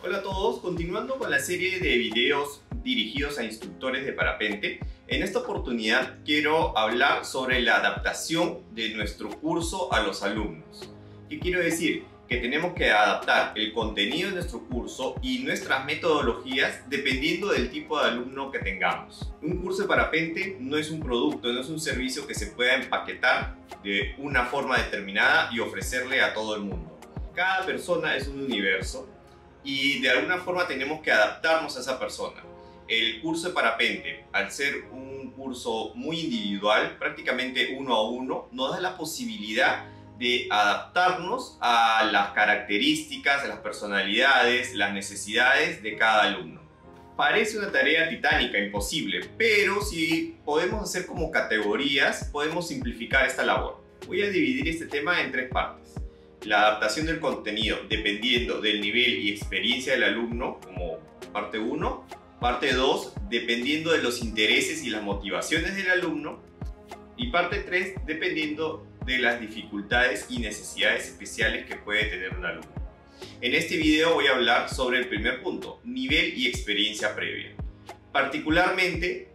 Hola a todos, continuando con la serie de videos dirigidos a instructores de parapente, en esta oportunidad quiero hablar sobre la adaptación de nuestro curso a los alumnos. ¿Qué quiero decir? Que tenemos que adaptar el contenido de nuestro curso y nuestras metodologías dependiendo del tipo de alumno que tengamos. Un curso de parapente no es un producto, no es un servicio que se pueda empaquetar de una forma determinada y ofrecerle a todo el mundo. Cada persona es un universo y de alguna forma tenemos que adaptarnos a esa persona. El curso de parapente, al ser un curso muy individual, prácticamente uno a uno, nos da la posibilidad de adaptarnos a las características, a las personalidades, las necesidades de cada alumno. Parece una tarea titánica, imposible, pero si podemos hacer como categorías, podemos simplificar esta labor. Voy a dividir este tema en tres partes. La adaptación del contenido dependiendo del nivel y experiencia del alumno, como parte 1. Parte 2, dependiendo de los intereses y las motivaciones del alumno. Y parte 3, dependiendo de las dificultades y necesidades especiales que puede tener un alumno. En este video voy a hablar sobre el primer punto, nivel y experiencia previa. Particularmente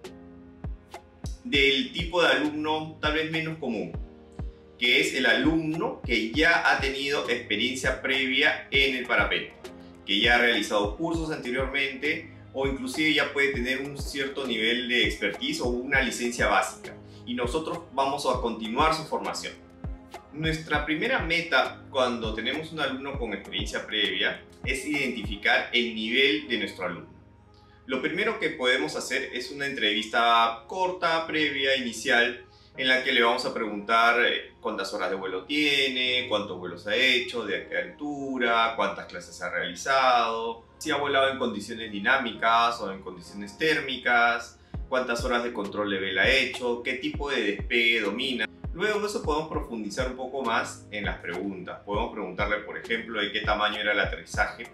del tipo de alumno tal vez menos común, que es el alumno que ya ha tenido experiencia previa en el parapente, que ya ha realizado cursos anteriormente o inclusive ya puede tener un cierto nivel de expertise o una licencia básica, y nosotros vamos a continuar su formación. Nuestra primera meta cuando tenemos un alumno con experiencia previa es identificar el nivel de nuestro alumno. Lo primero que podemos hacer es una entrevista corta, previa, inicial, en la que le vamos a preguntar cuántas horas de vuelo tiene, cuántos vuelos ha hecho, de qué altura, cuántas clases ha realizado, si ha volado en condiciones dinámicas o en condiciones térmicas, cuántas horas de control de vela ha hecho, qué tipo de despegue domina. Luego de eso podemos profundizar un poco más en las preguntas. Podemos preguntarle, por ejemplo, de qué tamaño era el aterrizaje.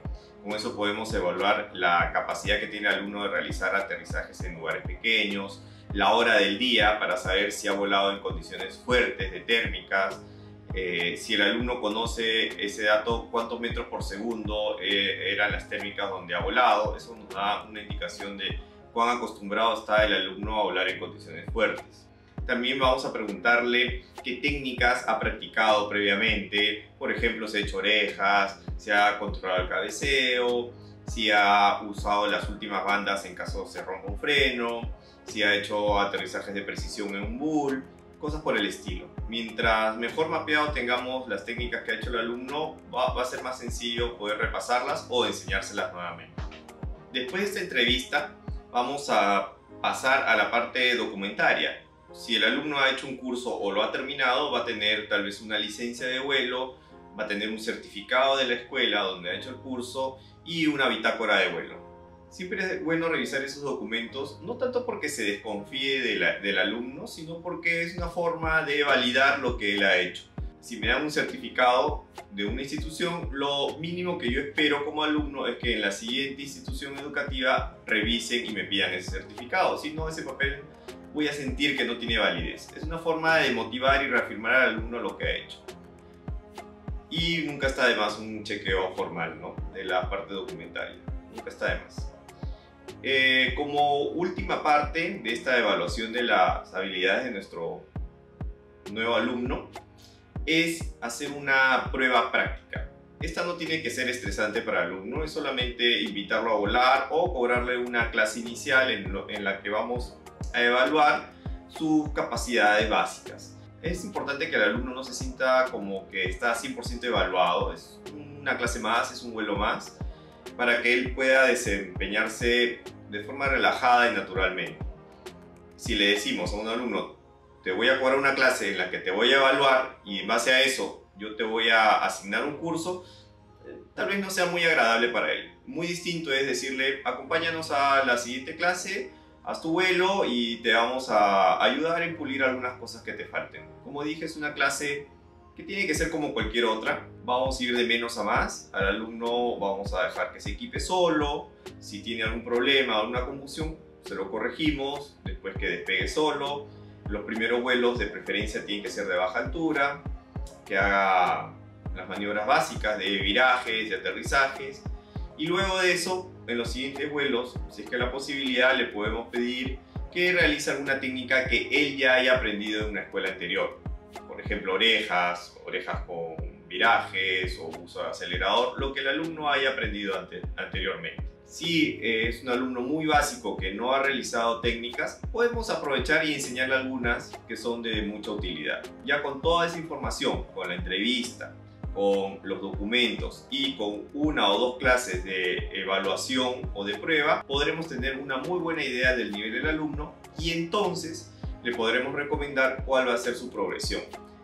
Con eso podemos evaluar la capacidad que tiene el alumno de realizar aterrizajes en lugares pequeños, la hora del día para saber si ha volado en condiciones fuertes de térmicas, si el alumno conoce ese dato, cuántos metros por segundo eran las térmicas donde ha volado. Eso nos da una indicación de cuán acostumbrado está el alumno a volar en condiciones fuertes. También vamos a preguntarle qué técnicas ha practicado previamente, por ejemplo, si ha hecho orejas, si ha controlado el cabeceo, si ha usado las últimas bandas en caso se rompa un freno, si ha hecho aterrizajes de precisión en un bull, cosas por el estilo. Mientras mejor mapeado tengamos las técnicas que ha hecho el alumno, va a ser más sencillo poder repasarlas o enseñárselas nuevamente. Después de esta entrevista, vamos a pasar a la parte documentaria. Si el alumno ha hecho un curso o lo ha terminado, va a tener tal vez una licencia de vuelo, va a tener un certificado de la escuela donde ha hecho el curso y una bitácora de vuelo. Siempre es bueno revisar esos documentos, no tanto porque se desconfíe del alumno, sino porque es una forma de validar lo que él ha hecho. Si me dan un certificado de una institución, lo mínimo que yo espero como alumno es que en la siguiente institución educativa revisen y me pidan ese certificado. Si no, ese papel voy a sentir que no tiene validez. Es una forma de motivar y reafirmar al alumno lo que ha hecho. Y nunca está de más un chequeo formal, ¿no?, de la parte documentaria. Nunca está de más. Como última parte de esta evaluación de las habilidades de nuestro nuevo alumno es hacer una prueba práctica. Esta no tiene que ser estresante para el alumno, es solamente invitarlo a volar o cobrarle una clase inicial en la que vamos a evaluar sus capacidades básicas. Es importante que el alumno no se sienta como que está 100% evaluado, es una clase más, es un vuelo más, para que él pueda desempeñarse de forma relajada y naturalmente. Si le decimos a un alumno, te voy a cobrar una clase en la que te voy a evaluar y en base a eso yo te voy a asignar un curso, tal vez no sea muy agradable para él. Muy distinto es decirle, acompáñanos a la siguiente clase, haz tu vuelo y te vamos a ayudar en pulir algunas cosas que te falten. Como dije, es una clase que tiene que ser como cualquier otra. Vamos a ir de menos a más. Al alumno vamos a dejar que se equipe solo. Si tiene algún problema o alguna confusión, se lo corregimos después que despegue solo. Los primeros vuelos de preferencia tienen que ser de baja altura, que haga las maniobras básicas de virajes y aterrizajes, Y luego de eso, en los siguientes vuelos, si es que la posibilidad, le podemos pedir que realice alguna técnica que él ya haya aprendido en una escuela anterior. Por ejemplo, orejas con virajes o uso de acelerador, lo que el alumno haya aprendido anteriormente. Si es un alumno muy básico que no ha realizado técnicas, podemos aprovechar y enseñarle algunas que son de mucha utilidad. Ya con toda esa información, con la entrevista, con los documentos y con una o dos clases de evaluación o de prueba, podremos tener una muy buena idea del nivel del alumno y entonces le podremos recomendar cuál va a ser su progresión.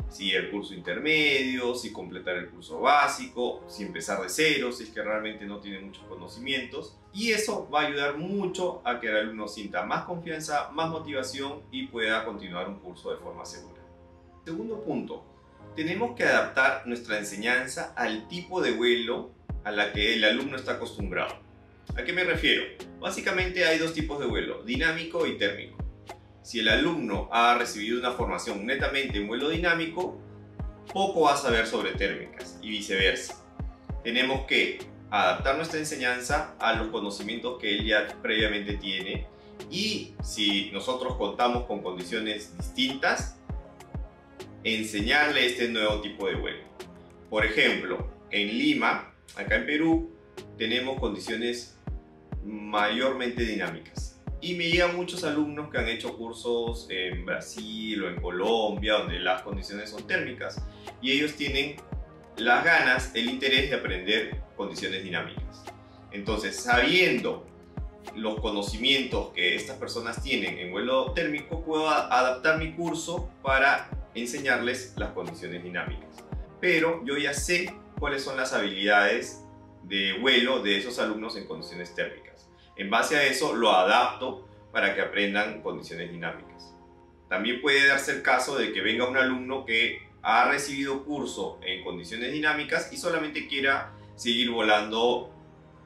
Si el curso intermedio, si completar el curso básico, si empezar de cero, si es que realmente no tiene muchos conocimientos. Y eso va a ayudar mucho a que el alumno sienta más confianza, más motivación y pueda continuar un curso de forma segura. Segundo punto, tenemos que adaptar nuestra enseñanza al tipo de vuelo a la que el alumno está acostumbrado. ¿A qué me refiero? Básicamente hay dos tipos de vuelo, dinámico y térmico. Si el alumno ha recibido una formación netamente en vuelo dinámico, poco va a saber sobre térmicas y viceversa. Tenemos que adaptar nuestra enseñanza a los conocimientos que él ya previamente tiene y si nosotros contamos con condiciones distintas, enseñarle este nuevo tipo de vuelo. Por ejemplo, en Lima, acá en Perú, tenemos condiciones mayormente dinámicas. Y me llegan muchos alumnos que han hecho cursos en Brasil o en Colombia, donde las condiciones son térmicas. Y ellos tienen las ganas, el interés de aprender condiciones dinámicas. Entonces, sabiendo los conocimientos que estas personas tienen en vuelo térmico, puedo adaptar mi curso para enseñarles las condiciones dinámicas. Pero yo ya sé cuáles son las habilidades de vuelo de esos alumnos en condiciones térmicas. En base a eso lo adapto para que aprendan condiciones dinámicas. También puede darse el caso de que venga un alumno que ha recibido curso en condiciones dinámicas y solamente quiera seguir volando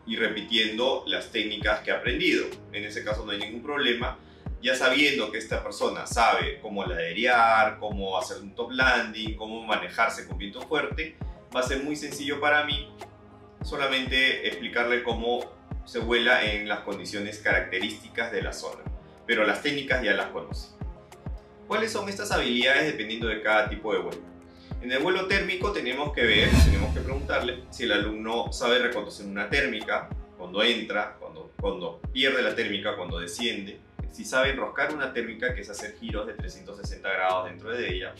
y repitiendo las técnicas que ha aprendido. En ese caso no hay ningún problema, ya sabiendo que esta persona sabe cómo laderear, cómo hacer un top landing, cómo manejarse con viento fuerte, va a ser muy sencillo para mí solamente explicarle cómo se vuela en las condiciones características de la zona, pero las técnicas ya las conoce. ¿Cuáles son estas habilidades dependiendo de cada tipo de vuelo? En el vuelo térmico tenemos que preguntarle si el alumno sabe reconocer una térmica, cuando entra, cuando pierde la térmica, cuando desciende, si sabe enroscar una térmica, que es hacer giros de 360 grados dentro de ella,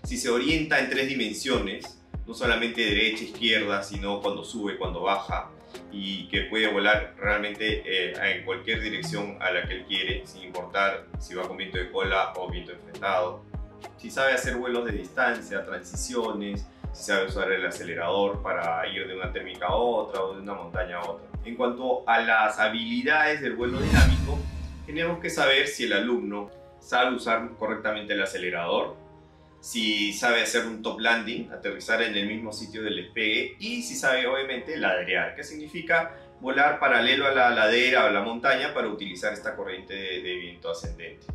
si se orienta en 3 dimensiones, no solamente derecha, izquierda, sino cuando sube, cuando baja, y que puede volar realmente en cualquier dirección a la que él quiere, sin importar si va con viento de cola o viento enfrentado. Si sabe hacer vuelos de distancia, transiciones, si sabe usar el acelerador para ir de una térmica a otra o de una montaña a otra. En cuanto a las habilidades del vuelo dinámico, tenemos que saber si el alumno sabe usar correctamente el acelerador, si sabe hacer un top landing, aterrizar en el mismo sitio del despegue, y si sabe obviamente laderear, que significa volar paralelo a la ladera o a la montaña para utilizar esta corriente de viento ascendente.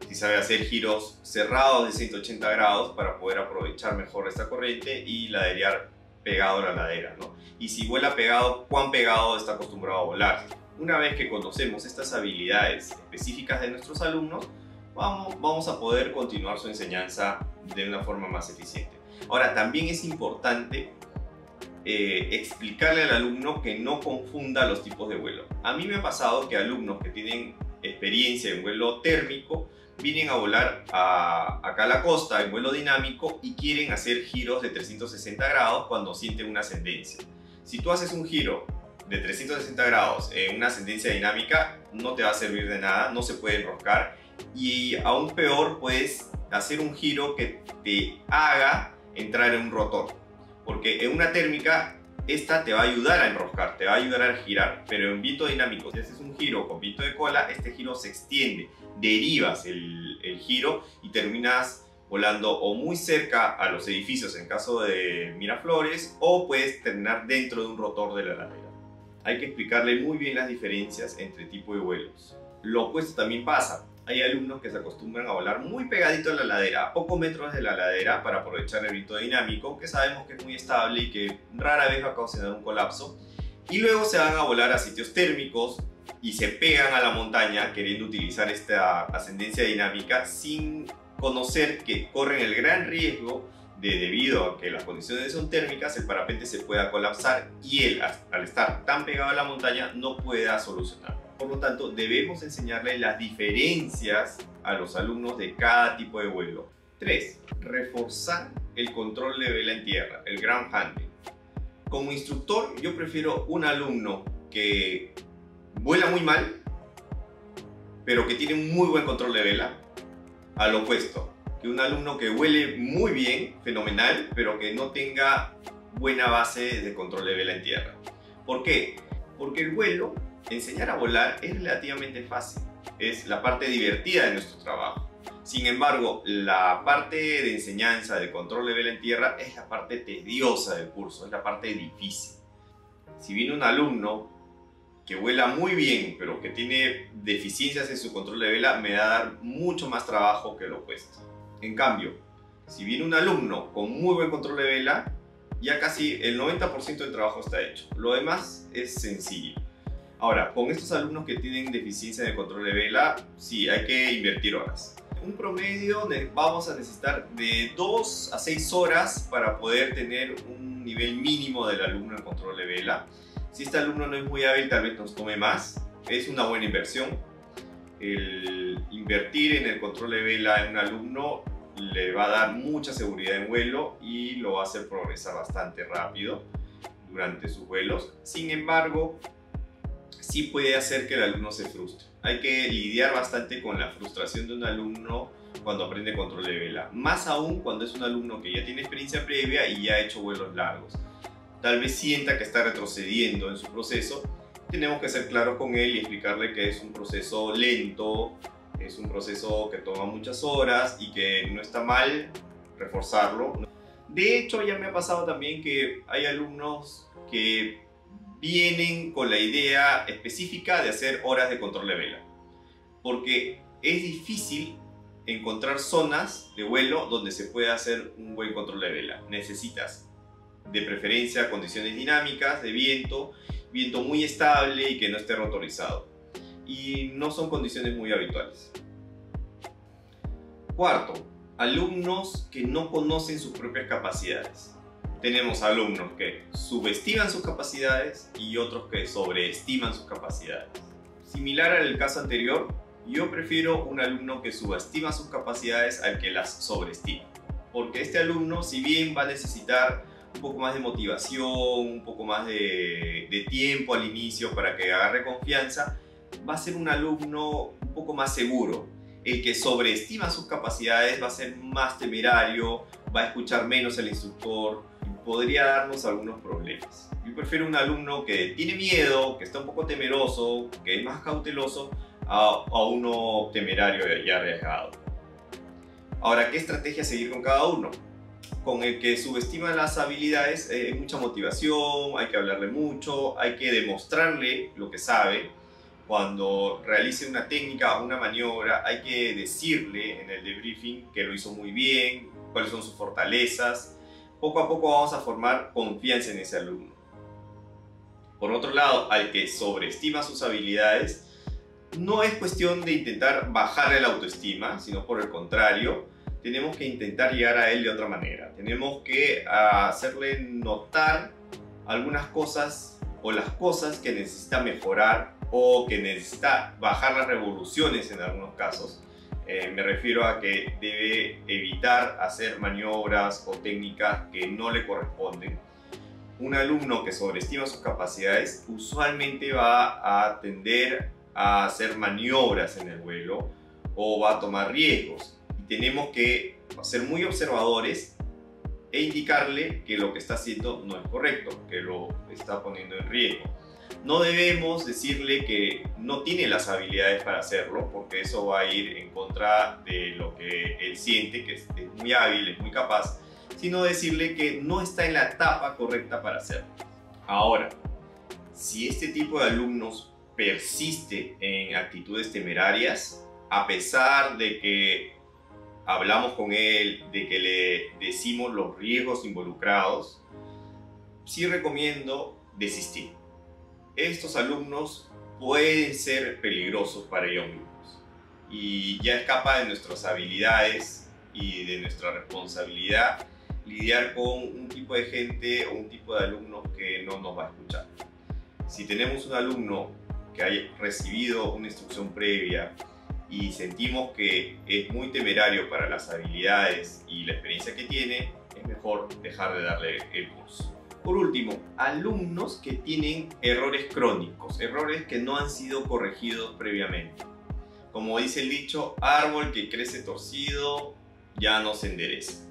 Si sabe hacer giros cerrados de 180 grados para poder aprovechar mejor esta corriente y laderear pegado a la ladera, ¿no? Y si vuela pegado, cuán pegado está acostumbrado a volar. Una vez que conocemos estas habilidades específicas de nuestros alumnos, vamos a poder continuar su enseñanza de una forma más eficiente. Ahora, también es importante explicarle al alumno que no confunda los tipos de vuelo. A mí me ha pasado que alumnos que tienen experiencia en vuelo térmico vienen a volar acá a la costa en vuelo dinámico y quieren hacer giros de 360 grados cuando sienten una ascendencia. Si tú haces un giro de 360 grados en una ascendencia dinámica, no te va a servir de nada, no se puede enroscar. Y aún peor, puedes hacer un giro que te haga entrar en un rotor, porque en una térmica esta te va a ayudar a enroscar, te va a ayudar a girar, pero en viento dinámico, si haces un giro con viento de cola, este giro se extiende, derivas el giro y terminas volando o muy cerca a los edificios en caso de Miraflores, o puedes terminar dentro de un rotor de la ladera. Hay que explicarle muy bien las diferencias entre tipo de vuelos. Lo opuesto también pasa. Hay alumnos que se acostumbran a volar muy pegadito a la ladera, a pocos metros de la ladera, para aprovechar el viento dinámico, que sabemos que es muy estable y que rara vez va a causar un colapso. y luego se van a volar a sitios térmicos y se pegan a la montaña queriendo utilizar esta ascendencia dinámica sin conocer que corren el gran riesgo de, debido a que las condiciones son térmicas, el parapente se pueda colapsar y él, al estar tan pegado a la montaña, no pueda solucionarlo. Por lo tanto, debemos enseñarle las diferencias a los alumnos de cada tipo de vuelo. 3. Reforzar el control de vela en tierra, el ground handling. Como instructor, yo prefiero un alumno que vuela muy mal, pero que tiene un muy buen control de vela, al opuesto, que un alumno que vuele muy bien, fenomenal, pero que no tenga buena base de control de vela en tierra. ¿Por qué? Porque el vuelo, enseñar a volar es relativamente fácil, es la parte divertida de nuestro trabajo. Sin embargo, la parte de enseñanza de control de vela en tierra es la parte tediosa del curso, es la parte difícil. Si viene un alumno que vuela muy bien, pero que tiene deficiencias en su control de vela, me va a dar mucho más trabajo que lo opuesto. En cambio, si viene un alumno con muy buen control de vela, ya casi el 90% del trabajo está hecho. Lo demás es sencillo. Ahora, con estos alumnos que tienen deficiencia de control de vela, sí, hay que invertir horas. Un promedio vamos a necesitar de 2 a 6 horas para poder tener un nivel mínimo del alumno en control de vela. Si este alumno no es muy hábil, tal vez nos tome más. Es una buena inversión. El invertir en el control de vela en un alumno le va a dar mucha seguridad en vuelo y lo va a hacer progresar bastante rápido durante sus vuelos. Sin embargo, sí puede hacer que el alumno se frustre. Hay que lidiar bastante con la frustración de un alumno cuando aprende control de vela. Más aún cuando es un alumno que ya tiene experiencia previa y ya ha hecho vuelos largos. Tal vez sienta que está retrocediendo en su proceso. Tenemos que ser claros con él y explicarle que es un proceso lento, es un proceso que toma muchas horas y que no está mal reforzarlo. De hecho, ya me ha pasado también que hay alumnos que vienen con la idea específica de hacer horas de control de vela, porque es difícil encontrar zonas de vuelo donde se pueda hacer un buen control de vela. Necesitas de preferencia condiciones dinámicas de viento muy estable y que no esté rotorizado, y no son condiciones muy habituales. Cuarto, alumnos que no conocen sus propias capacidades. Tenemos alumnos que subestiman sus capacidades y otros que sobreestiman sus capacidades. Similar al caso anterior, yo prefiero un alumno que subestima sus capacidades al que las sobreestima. Porque este alumno, si bien va a necesitar un poco más de motivación, un poco más de tiempo al inicio para que agarre confianza, va a ser un alumno un poco más seguro. El que sobreestima sus capacidades va a ser más temerario, va a escuchar menos al instructor, podría darnos algunos problemas. Yo prefiero un alumno que tiene miedo, que está un poco temeroso, que es más cauteloso, a uno temerario y arriesgado. Ahora, ¿qué estrategia seguir con cada uno? Con el que subestima las habilidades, hay mucha motivación, hay que hablarle mucho, hay que demostrarle lo que sabe. Cuando realice una técnica o una maniobra, hay que decirle en el debriefing que lo hizo muy bien, cuáles son sus fortalezas. Poco a poco vamos a formar confianza en ese alumno. Por otro lado, al que sobreestima sus habilidades, no es cuestión de intentar bajarle la autoestima, sino por el contrario, tenemos que intentar llegar a él de otra manera. Tenemos que hacerle notar algunas cosas o las cosas que necesita mejorar o que necesita bajar las revoluciones en algunos casos. Me refiero a que debe evitar hacer maniobras o técnicas que no le corresponden. Un alumno que sobreestima sus capacidades usualmente va a tender a hacer maniobras en el vuelo o va a tomar riesgos. Y tenemos que ser muy observadores e indicarle que lo que está haciendo no es correcto, que lo está poniendo en riesgo. No debemos decirle que no tiene las habilidades para hacerlo, porque eso va a ir en contra de lo que él siente, que es muy hábil, es muy capaz, sino decirle que no está en la etapa correcta para hacerlo. Ahora, si este tipo de alumnos persiste en actitudes temerarias, a pesar de que hablamos con él, de que le decimos los riesgos involucrados, sí recomiendo desistir. estos alumnos pueden ser peligrosos para ellos mismos y ya escapa de nuestras habilidades y de nuestra responsabilidad lidiar con un tipo de gente o un tipo de alumnos que no nos va a escuchar. Si tenemos un alumno que haya recibido una instrucción previa y sentimos que es muy temerario para las habilidades y la experiencia que tiene, es mejor dejar de darle el curso. Por último, alumnos que tienen errores crónicos, errores que no han sido corregidos previamente. Como dice el dicho, árbol que crece torcido ya no se endereza.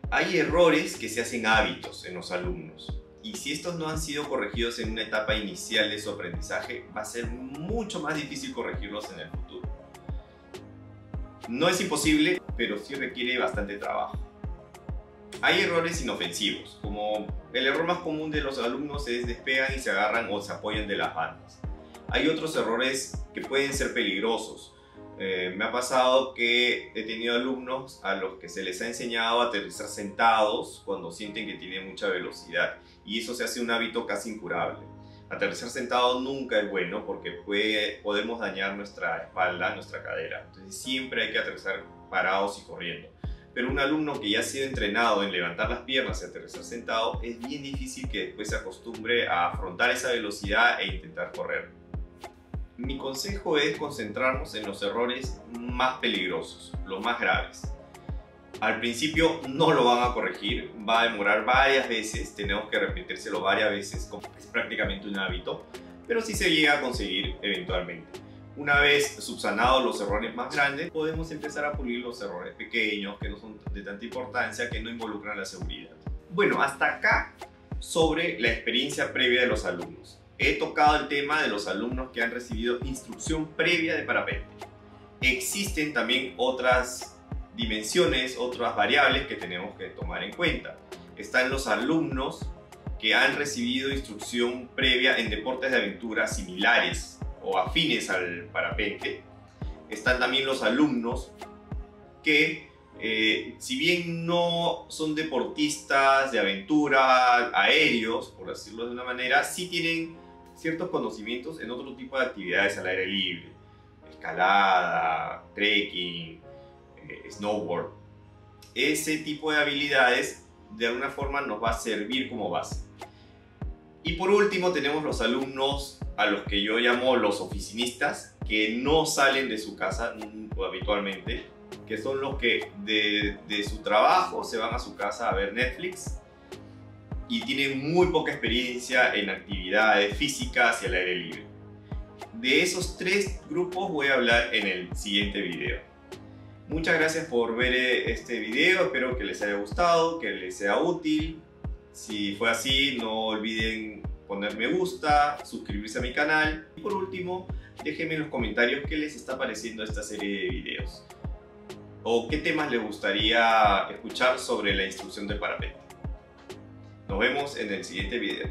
Hay errores que se hacen hábitos en los alumnos y si estos no han sido corregidos en una etapa inicial de su aprendizaje, va a ser mucho más difícil corregirlos en el futuro. No es imposible, pero sí requiere bastante trabajo. Hay errores inofensivos, como el error más común de los alumnos es despegan y se agarran o se apoyan de las bandas. Hay otros errores que pueden ser peligrosos. Me ha pasado que he tenido alumnos a los que se les ha enseñado a aterrizar sentados cuando sienten que tienen mucha velocidad y eso se hace un hábito casi incurable. Aterrizar sentado nunca es bueno porque podemos dañar nuestra espalda, nuestra cadera. Entonces siempre hay que aterrizar parados y corriendo. Pero un alumno que ya ha sido entrenado en levantar las piernas y aterrizar sentado, es bien difícil que después se acostumbre a afrontar esa velocidad e intentar correr. Mi consejo es concentrarnos en los errores más peligrosos, los más graves. Al principio no lo van a corregir, va a demorar varias veces, tenemos que repetírselo varias veces, como es prácticamente un hábito, pero sí se llega a conseguir eventualmente. Una vez subsanados los errores más grandes, podemos empezar a pulir los errores pequeños que no son de tanta importancia, que no involucran la seguridad. Bueno, hasta acá sobre la experiencia previa de los alumnos. He tocado el tema de los alumnos que han recibido instrucción previa de parapente. Existen también otras dimensiones, otras variables que tenemos que tomar en cuenta. Están los alumnos que han recibido instrucción previa en deportes de aventura similares o afines al parapente. Están también los alumnos que, si bien no son deportistas de aventura aéreos, por decirlo de una manera, sí tienen ciertos conocimientos en otro tipo de actividades al aire libre. Escalada, trekking, snowboard. Ese tipo de habilidades de alguna forma nos va a servir como base. Y por último tenemos los alumnos a los que yo llamo los oficinistas, que no salen de su casa habitualmente, que son los que de su trabajo se van a su casa a ver Netflix y tienen muy poca experiencia en actividades físicas y al aire libre. De esos tres grupos voy a hablar en el siguiente video. Muchas gracias por ver este video, espero que les haya gustado, que les sea útil. Si fue así, no olviden poner me gusta, suscribirse a mi canal y por último, déjenme en los comentarios qué les está pareciendo esta serie de videos o qué temas les gustaría escuchar sobre la instrucción del parapente. Nos vemos en el siguiente video.